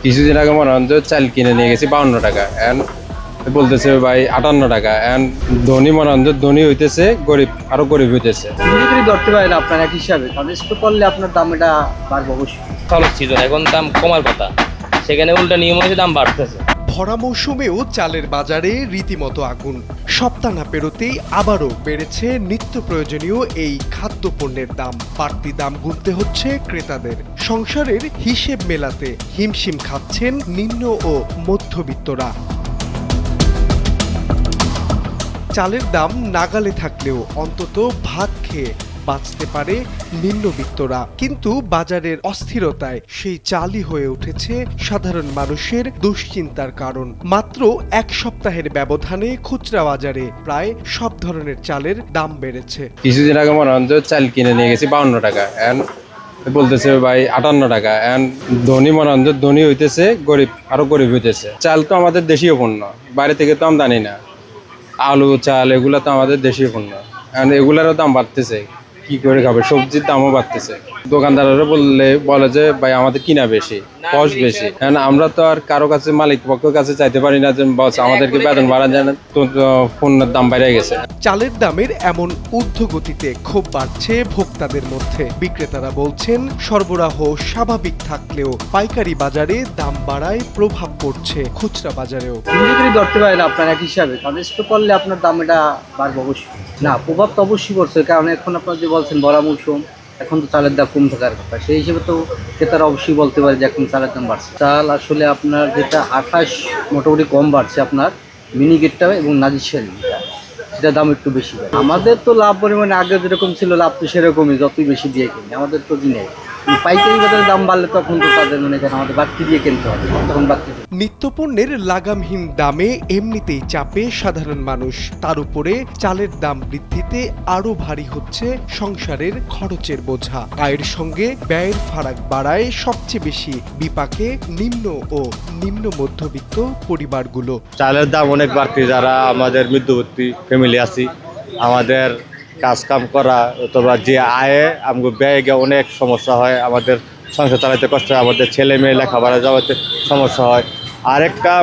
কিছুদিন আগে মনে হয় যে চাল কিনে নিয়ে গেছি 52 টাকা, এখন বলতেছে ভাই 58 টাকা। এখন ধনী মনে হয় যে ধনী হইতেছে, গরিব আরো গরিব হইতেছে। বিক্রি ধরতে পারেন আপনার এক হিসাবে, কারণ স্টক করলে আপনার দাম এটা বাড়বে অবশ্যই। খরচ সিজন, এখন দাম কমার কথা, সেখানে উল্টা নিয়ম হয়েছে দাম বাড়তেছে। ভরা মৌসুমেও চালের বাজারে রীতিমতো আগুন। সপ্তাহ না পেরোতেই আবারও বেড়েছে নিত্য প্রয়োজনীয় এই খাদ্যপণ্যের দাম। বাড়তি দাম গুনতে হচ্ছে ক্রেতাদের। সংসারের হিসেব মেলাতে হিমশিম খাচ্ছেন নিম্ন ও মধ্যবিত্তরা। চালের দাম নাগালে থাকলেও অন্তত ভাত খেয়ে বাঁচতে পারে নিম্নবিত্তরা, কিন্তু বাজারের অস্থিরতায় সেই চালই হয়ে উঠেছে সাধারণ মানুষের দুশ্চিন্তার কারণ। মাত্র এক সপ্তাহের ব্যবধানে খুচরা বাজারে প্রায় সব ধরনের চালের দাম বেড়েছে। কিছুদিন আগে মনে হয় যে চাল কিনে নিয়ে গেছি 52 টাকা, এখন বলতেছে ভাই 58 টাকা। এখন ধনী মনে হয় যে ধনী হইতেছে, গরিব আরো গরিব হইতেছে। চাল তো আমাদের দেশীয় পণ্য, বাইরে থেকে তো আমদানি না। আলু চাল এগুলা তো আমাদের দেশীয় পণ্য, এখন এগুলারও দাম বাড়তেছে। কি করে খাবে? সবজির দামও বাড়তেছে। দোকানদাররা বলে যে ভাই আমাদের কিনা বেশি, কষ্ট বেশি। কারণ আমরা তো আর কারো কাছে, মালিক পক্ষের কাছে চাইতে পারি না যে বস আমাদেরকে বেতন বাড়ান, জানেন তো পণ্যের দাম বেড়ে গেছে। চালের দামের এমন ঊর্ধ্বগতিতে ক্ষোভ বাড়ছে ভোক্তাদের মধ্যে। বিক্রেতারা বলছেন সরবরাহ স্বাভাবিক থাকলেও পাইকারি বাজারে দাম বাড়ায় প্রভাব পড়ছে খুচরা বাজারেও। বিক্রি ধরতে পারেন আপনার এক হিসাবে, কারণ স্টক করলে আপনার দাম এটা বাড়বে অবশ্যই। না, প্রভাব তো অবশ্যই পড়ছে, কারণ এখন আপনার যে বলছেন ভরা মৌসুম, এখন তো চালের দাম কম থাকার কথা, সেই হিসেবে তো ক্রেতারা অবশ্যই বলতে পারে যে এখন চালের দাম বাড়ছে। চাল আসলে আপনার যেটা 28 মোটামুটি কম বাড়ছে, আপনার মিনিকেটটা এবং নাজিরশাড়িটা, সেটা দাম একটু বেশি। আমাদের তো লাভ পরিমাণে আগে যেরকম ছিল, লাভ তো সেরকমই, যতই বেশি দিয়ে কিনি আমাদের তো কিনে। পাইকারি বাজারে দাম বাড়লে তখন তো তাদের মনে করেন আমাদের বাড়তি দিয়ে কিনতে হবে, তখন বাড়তি। নিত্যপণ্যের লাগামহীন দামে এমনিতেই চাপে সাধারণ মানুষ, তার উপরে চালের দাম বৃদ্ধিতে আরো ভারী হচ্ছে সংসারের খরচের বোঝা। আয়ের সঙ্গে ব্যয়ের ফারাক বাড়ায় সবচেয়ে বেশি বিপাকে নিম্ন ও নিম্ন মধ্যবিত্ত পরিবারগুলো। চালের দাম অনেক বাড়তি, যারা আমাদের মধ্যবর্তী ফ্যামিলি আছি, আমাদের কাজ কাম করা অথবা যে আয়ে আমাকে ব্যয় গিয়ে অনেক সমস্যা হয়, আমাদের সংসার চালাতে কষ্ট হয়, আমাদের ছেলে মেয়ে লেখাপড়া যাওয়াতে সমস্যা হয়। আরেকটা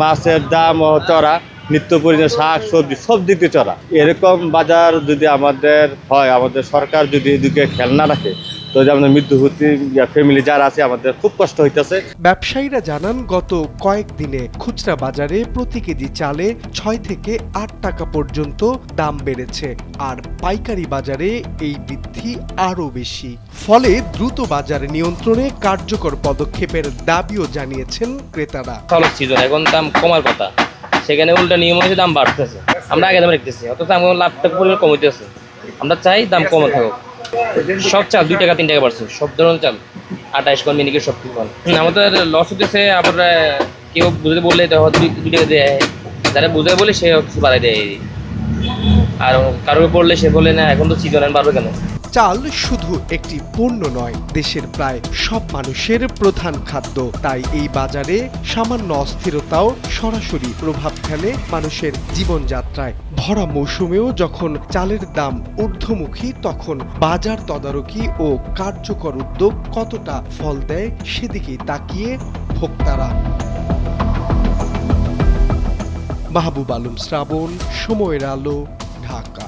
মাছের দাম চড়া, নিত্য প্রয়োজনীয় শাক সবজি সব দিক দিয়ে চড়া। এরকম বাজার যদি আমাদের হয়, আমাদের সরকার যদি এদিকে খেয়াল না রাখে, তো যে আমাদের মধ্যবর্তী ফ্যামিলি যারা আছে আমাদের খুব কষ্ট হইতেছে। ব্যবসায়ীরা জানান গত কয়েকদিনে খুচরা বাজারে প্রতি কেজি চালে 6 থেকে 8 টাকা পর্যন্ত দাম বেড়েছে, আর পাইকারি বাজারে এই বৃদ্ধি আরও বেশি। ফলে দ্রুত বাজার নিয়ন্ত্রণে কার্যকর পদক্ষেপের দাবিও জানিয়েছেন ক্রেতারা। খরচ সিজন, এখন দাম কমার কথা, সেখানে উল্টা নিয়ম হয়েছে দাম বাড়তেছে। আমরা আগে দাম রেখতেছি, অথচ আমার লাভটা পরিমাণ কম হইতেছে। আমরা চাই দাম কমে থাকুক। সব চাল 2 টাকা 3 টাকা বাড়ছে, সব ধরনের চাল 28 কোন মিনিকেট সব কিছু পান। আমাদের লস হতেছে। আবার কেউ বুঝতে বললে 2 টাকা দেয়, যারা বুঝে বলে সে কিছু বাড়াই দেয়। আর কারোর পড়লে সে বলে না এখন তো সিজন বাড়বে কেন। চাল শুধু একটি পণ্য নয়, দেশের প্রায় সব মানুষের প্রধান খাদ্য। তাই এই বাজারে সামান্য অস্থিরতাও সরাসরি প্রভাব ফেলে মানুষের জীবনযাত্রায়। ভরা মৌসুমেও যখন চালের দাম ঊর্ধ্বমুখী, তখন বাজার তদারকি ও কার্যকর উদ্যোগ কতটা ফল দেয় সেদিকেই তাকিয়ে ভোক্তারা। মাহবুব আলম শ্রাবণ, সময়ের আলো, ঢাকা।